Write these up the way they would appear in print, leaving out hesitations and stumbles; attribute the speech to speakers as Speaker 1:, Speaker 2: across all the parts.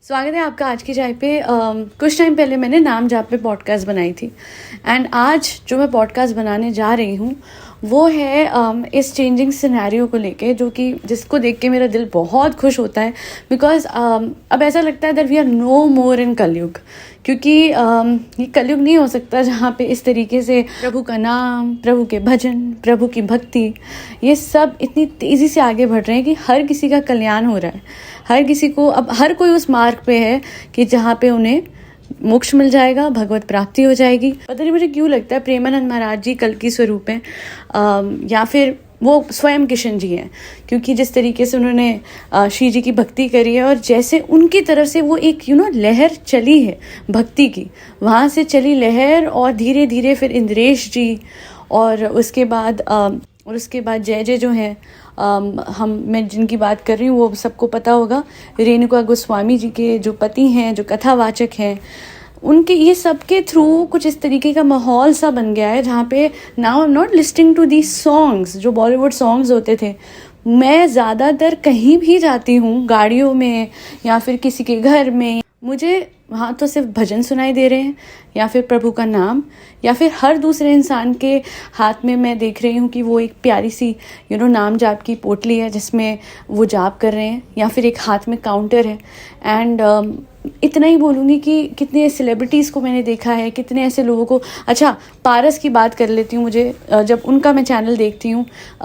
Speaker 1: स्वागत है आपका आज की चाय पे। कुछ टाइम पहले मैंने नाम जाप पे पॉडकास्ट बनाई थी एंड आज जो मैं पॉडकास्ट बनाने जा रही हूँ वो है इस चेंजिंग सिनेरियो को लेके, जो कि जिसको देख के मेरा दिल बहुत खुश होता है बिकॉज अब ऐसा लगता है दैट वी आर नो मोर इन कलयुग। क्योंकि ये कलयुग नहीं हो सकता जहाँ पे इस तरीके से प्रभु का नाम, प्रभु के भजन, प्रभु की भक्ति, ये सब इतनी तेज़ी से आगे बढ़ रहे हैं कि हर किसी का कल्याण हो रहा है। हर किसी को अब हर कोई उस मार्ग पे है कि जहाँ पे उन्हें मोक्ष मिल जाएगा, भगवत प्राप्ति हो जाएगी। पता नहीं मुझे क्यों लगता है प्रेमानंद महाराज जी कल की स्वरूप हैं या फिर वो स्वयं किशन जी हैं, क्योंकि जिस तरीके से उन्होंने श्री जी की भक्ति करी है और जैसे उनकी तरफ से वो एक लहर चली है भक्ति की, वहाँ से चली लहर और धीरे धीरे फिर इंद्रेश जी और उसके बाद जय जय जो हैं मैं जिनकी बात कर रही हूँ वो सबको पता होगा, रेणुका गोस्वामी जी के जो पति हैं, जो कथावाचक हैं, उनके ये सब के थ्रू कुछ इस तरीके का माहौल सा बन गया है जहाँ पे now I am not listening to the songs जो बॉलीवुड सॉन्ग्स होते थे। मैं ज़्यादातर कहीं भी जाती हूँ, गाड़ियों में या फिर किसी के घर में, मुझे वहाँ तो सिर्फ भजन सुनाई दे रहे हैं या फिर प्रभु का नाम, या फिर हर दूसरे इंसान के हाथ में मैं देख रही हूँ कि वो एक प्यारी सी नाम जाप की पोटली है जिसमें वो जाप कर रहे हैं, या फिर एक हाथ में काउंटर है। एंड इतना ही बोलूँगी कि कितने सेलिब्रिटीज़ को मैंने देखा है, कितने ऐसे लोगों को। अच्छा, पारस की बात कर लेती हूँ। मुझे जब उनका मैं चैनल देखती हूँ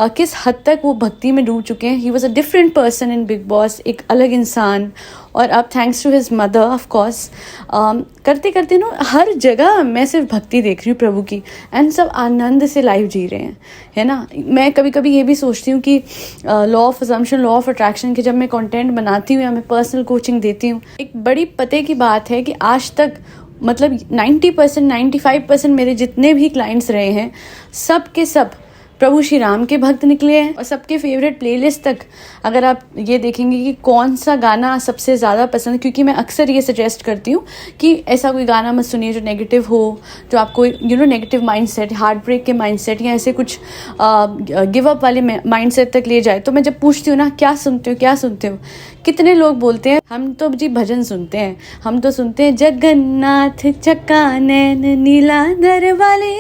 Speaker 1: किस हद तक वो भक्ति में डूब चुके हैं। He was a different person in Bigg Boss, एक अलग इंसान, और अब thanks to his mother of course करते करते हर जगह मैं सिर्फ भक्ति देख रही हूँ प्रभु की, एंड सब आनंद से लाइव जी रहे हैं, है ना। मैं कभी कभी ये भी सोचती हूँ कि law of assumption, law of attraction के जब मैं कंटेंट बनाती हूँ या मैं पर्सनल कोचिंग देती हूँ, एक बड़ी पते की बात है कि आज तक मतलब 90% 95% मेरे जितने भी क्लाइंट्स रहे हैं सब के सब प्रभु श्री राम के भक्त निकले हैं। और सबके फेवरेट प्लेलिस्ट तक अगर आप ये देखेंगे कि कौन सा गाना सबसे ज़्यादा पसंद, क्योंकि मैं अक्सर ये सजेस्ट करती हूँ कि ऐसा कोई गाना मत सुनिए जो नेगेटिव हो, जो आपको नेगेटिव माइंडसेट, हार्ट ब्रेक के माइंडसेट या ऐसे कुछ गिव अप वाले माइंडसेट तक ले जाए। तो मैं जब पूछती हूँ ना क्या सुनते हो, कितने लोग बोलते हैं हम तो जी भजन सुनते हैं, हम तो सुनते हैं जगन्नाथ चक्का नैन नीलाधर वाले,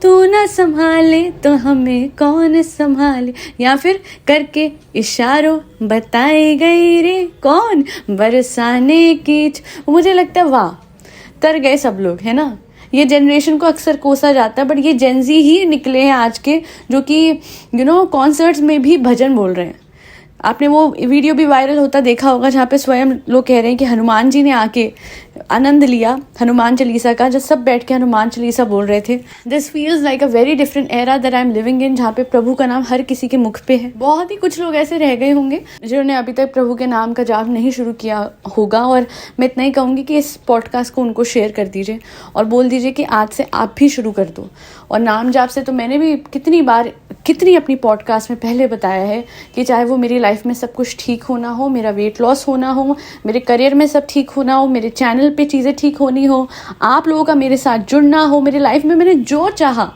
Speaker 1: तू ना संभाले तो हमें कौन संभाले, या फिर करके इशारों बताई गई रे कौन बरसाने की। मुझे लगता है वाह, तर गए सब लोग, है ना। ये जनरेशन को अक्सर कोसा जाता है बट ये जेनजी ही निकले हैं आज के, जो कि कॉन्सर्ट्स में भी भजन बोल रहे हैं। आपने वो वीडियो भी वायरल होता देखा होगा जहाँ पे स्वयं लोग कह रहे हैं कि हनुमान जी ने आके आनंद लिया हनुमान चालीसा का, जब सब बैठ के हनुमान चालीसा बोल रहे थे। This feels like a very different era that I am living in, जहाँ पे प्रभु का नाम हर किसी के मुख पे है। बहुत ही कुछ लोग ऐसे रह गए होंगे जिन्होंने अभी तक प्रभु के नाम का जाप नहीं शुरू किया होगा, और मैं इतना ही कहूँगी कि इस पॉडकास्ट को उनको शेयर कर दीजिए और बोल दीजिए कि आज से आप भी शुरू कर दो। और नाम जाप से तो मैंने भी कितनी अपनी पॉडकास्ट में पहले बताया है कि चाहे वो मेरी लाइफ में सब कुछ ठीक होना हो, मेरा वेट लॉस होना हो, मेरे करियर में सब ठीक होना हो, मेरे चैनल पे चीज़ें ठीक होनी हो, आप लोगों का मेरे साथ जुड़ना हो, मेरी लाइफ में मैंने जो चाहा,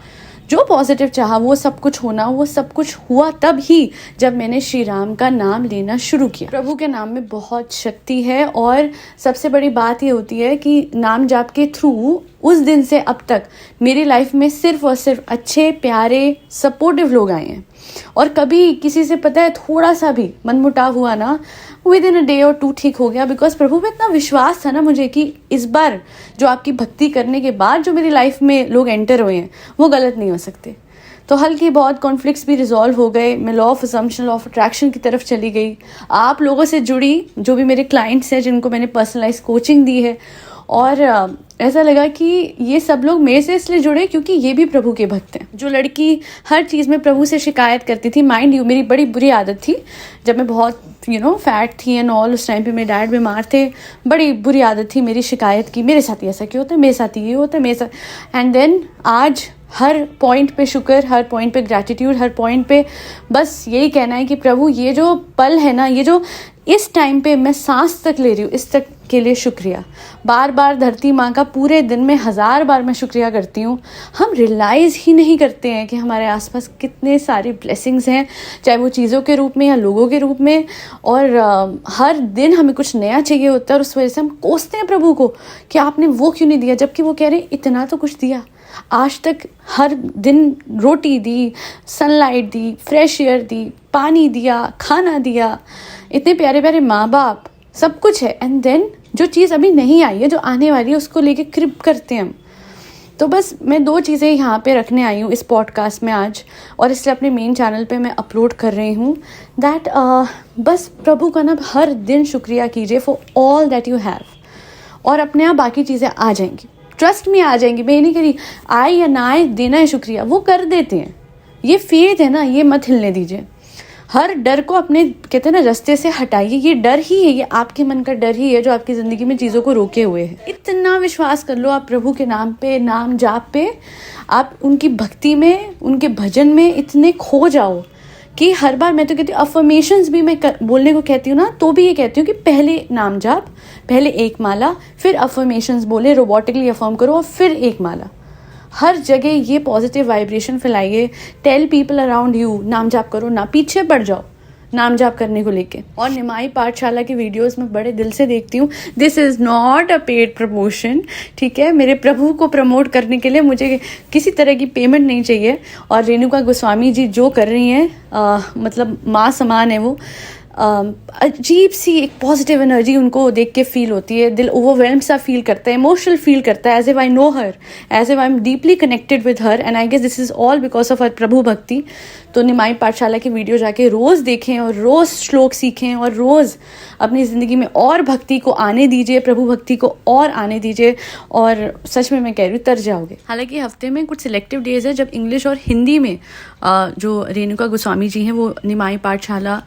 Speaker 1: जो पॉजिटिव चाहा वो सब कुछ होना हो, वो सब कुछ हुआ तब ही जब मैंने श्री राम का नाम लेना शुरू किया। प्रभु के नाम में बहुत शक्ति है और सबसे बड़ी बात ये होती है कि नाम जाप के थ्रू उस दिन से अब तक मेरी लाइफ में सिर्फ और सिर्फ अच्छे, प्यारे, सपोर्टिव लोग आए हैं। और कभी किसी से पता है थोड़ा सा भी मनमुटाव हुआ ना, विद इन अ डे और टू ठीक हो गया, बिकॉज प्रभु में इतना विश्वास था ना मुझे कि इस बार जो आपकी भक्ति करने के बाद जो मेरी लाइफ में लोग एंटर हुए हैं वो गलत नहीं हो सकते। तो हल्की बहुत कॉन्फ्लिक्ट्स भी रिजॉल्व हो गए। मैं law of assumption, law of attraction की तरफ चली गई, आप लोगों से जुड़ी जो भी मेरे क्लाइंट्स हैं जिनको मैंने पर्सनलाइज कोचिंग दी है, और ऐसा लगा कि ये सब लोग मेरे से इसलिए जुड़े क्योंकि ये भी प्रभु के भक्त हैं। जो लड़की हर चीज़ में प्रभु से शिकायत करती थी, माइंड यू मेरी बड़ी बुरी आदत थी जब मैं बहुत फैट थी एंड ऑल, उस टाइम पे मेरे डैड बीमार थे, बड़ी बुरी आदत थी मेरी शिकायत की, मेरे साथ ही ऐसा क्यों होता है, मेरे साथ ही ये होता है, मेरे साथ। एंड देन आज हर पॉइंट पे शुक्र, हर पॉइंट पे ग्रैटिट्यूड, हर पॉइंट पे बस यही कहना है कि प्रभु ये जो पल है ना, ये जो इस टाइम पे मैं सांस तक ले रही हूँ, इस तक के लिए शुक्रिया। बार बार धरती माँ का पूरे दिन में 1000 बार मैं शुक्रिया करती हूँ। हम रियलाइज़ ही नहीं करते हैं कि हमारे आसपास कितने सारे ब्लेसिंग्स हैं, चाहे वो चीज़ों के रूप में या लोगों के रूप में। और हर दिन हमें कुछ नया चाहिए होता है और उस वजह से हम कोसते हैं प्रभु को कि आपने वो क्यों नहीं दिया, जबकि वो कह रहे हैं इतना तो कुछ दिया। आज तक हर दिन रोटी दी, सनलाइट दी, फ्रेश एयर दी, पानी दिया, खाना दिया, इतने प्यारे प्यारे माँ बाप, सब कुछ है। एंड देन जो चीज़ अभी नहीं आई है, जो आने वाली है, उसको लेके क्रिप करते हैं हम। तो बस मैं 2 चीज़ें यहाँ पे रखने आई हूँ इस पॉडकास्ट में आज, और इसलिए अपने मेन चैनल पे मैं अपलोड कर रही हूँ दैट बस प्रभु का ना हर दिन शुक्रिया कीजिए for all that you have, और अपने आप बाकी चीज़ें आ जाएंगी। ट्रस्ट में आ जाएंगी। मैं ये नहीं कह रही आए या ना आए देना है शुक्रिया, वो कर देते हैं। ये फेथ है ना, ये मत हिलने दीजिए। हर डर को अपने कहते हैं ना रास्ते से हटाइए। ये डर ही है, ये आपके मन का डर ही है जो आपकी ज़िंदगी में चीज़ों को रोके हुए है। इतना विश्वास कर लो आप प्रभु के नाम पे, नाम जाप पे, आप उनकी भक्ति में, उनके भजन में इतने खो जाओ कि हर बार मैं तो कहती हूँ, अफर्मेशंस भी मैं बोलने को कहती हूँ ना, तो भी ये कहती हूँ कि पहले नाम जाप, पहले एक माला, फिर अफर्मेशंस बोले, रोबोटिकली अफर्म करो और फिर एक माला। हर जगह ये पॉजिटिव वाइब्रेशन फैलाइए। टेल पीपल अराउंड यू नाम जाप करो ना, पीछे पड़ जाओ नाम जाप करने को लेके। और निमाई पाठशाला की वीडियोस में बड़े दिल से देखती हूँ। This is not a paid promotion, ठीक है। मेरे प्रभु को प्रमोट करने के लिए मुझे किसी तरह की पेमेंट नहीं चाहिए। और रेणुका गोस्वामी जी जो कर रही हैं, मतलब माँ समान है वो। अजीब सी एक पॉजिटिव एनर्जी उनको देख के फील होती है। दिल ओवरवेल्म सा फील करता है, इमोशनल फील करता है, as if I know her, as if I am deeply connected with her, and I guess this is all because of her प्रभु भक्ति। तो निमाई पाठशाला की वीडियो जाके रोज़ देखें और रोज़ श्लोक सीखें और रोज़ अपनी ज़िंदगी में और भक्ति को आने दीजिए, प्रभु भक्ति को और आने दीजिए, और सच में मैं कह रही हूँ तर जाओगे। हालांकि हफ्ते में कुछ सिलेक्टिव डेज है जब इंग्लिश और हिंदी में जो रेणुका गोस्वामी जी हैं वो निमाई पाठशाला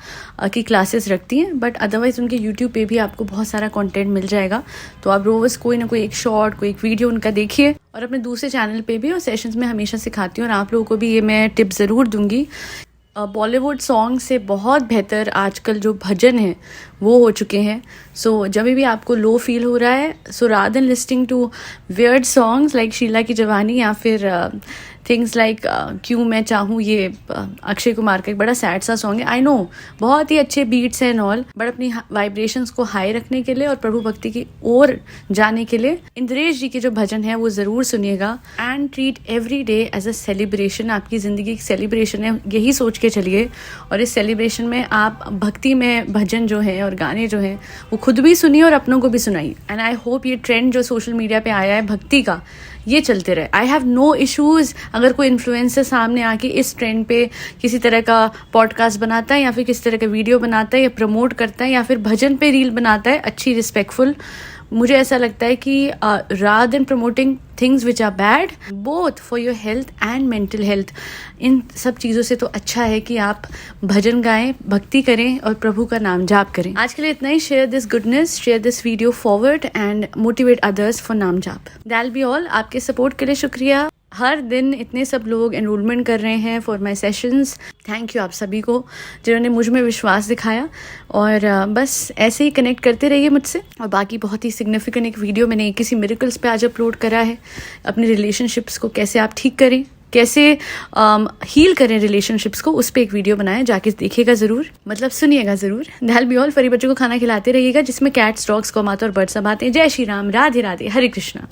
Speaker 1: की क्लासेस रखती हैं, बट अदरवाइज़ उनके यूट्यूब पे भी आपको बहुत सारा कंटेंट मिल जाएगा। तो आप रोज़ कोई ना कोई एक शॉर्ट, कोई एक वीडियो उनका देखिए। और अपने दूसरे चैनल पे भी और सेशंस में हमेशा सिखाती हूँ, और आप लोगों को भी ये मैं टिप ज़रूर दूंगी। बॉलीवुड सॉन्ग से बहुत बेहतर आजकल जो भजन है वो हो चुके हैं। सो जब भी आपको लो फील हो रहा है, so rather than listening to weird songs like Sheila की जवानी या फिर थिंग्स लाइक क्यों मैं चाहूँ, ये अक्षय कुमार का एक बड़ा सैड सा सॉन्ग है। आई नो बहुत ही अच्छे बीट्स हैं ऑल, बट अपनी वाइब्रेशंस को हाई रखने के लिए और प्रभु भक्ति की ओर जाने के लिए इंद्रेश जी के जो भजन है वो ज़रूर सुनिएगा। And treat every day as a celebration. आपकी ज़िंदगी एक सेलिब्रेशन है, यही सोच के चलिए। और इस सेलिब्रेशन में आप भक्ति में भजन जो है और गाने जो हैं वो खुद भी सुनिए और अपनों को भी सुनाइए। एंड आई होप ये ट्रेंड जो सोशल मीडिया पे आया है भक्ति का, ये चलते रहे। आई हैव नो इश्यूज़ अगर कोई इन्फ्लुएंसर सामने आके इस ट्रेंड पे किसी तरह का पॉडकास्ट बनाता है या फिर किसी तरह का वीडियो बनाता है या प्रमोट करता है या फिर भजन पे रील बनाता है अच्छी, रिस्पेक्टफुल। मुझे ऐसा लगता है कि rather than promoting things which are bad both for your health and mental health, इन सब चीज़ों से तो अच्छा है कि आप भजन गाएं, भक्ति करें और प्रभु का नाम जाप करें। आज के लिए इतना ही। Share this goodness, share this video forward and motivate others for नाम जाप। That be all. आपके सपोर्ट के लिए शुक्रिया। हर दिन इतने सब लोग एनरोलमेंट कर रहे हैं for my sessions. Thank you आप सभी को जिन्होंने मुझ में विश्वास दिखाया। और बस ऐसे ही कनेक्ट करते रहिए मुझसे। और बाकी बहुत ही सिग्निफिकेंट एक वीडियो मैंने किसी मिरेकल्स पे आज अपलोड करा है। अपने रिलेशनशिप्स को कैसे आप ठीक करें, कैसे हील करें रिलेशनशिप्स को, उस पर एक वीडियो बनाया, जाके देखिएगा ज़रूर, मतलब सुनिएगा ज़रूर। That be all. फरी बच्चों को खाना खिलाते रहिएगा जिसमें कैट्स, डॉग्स, कौमात और बर्ड्स सब आते हैं। जय श्री राम, राधे राधे, हरे कृष्णा।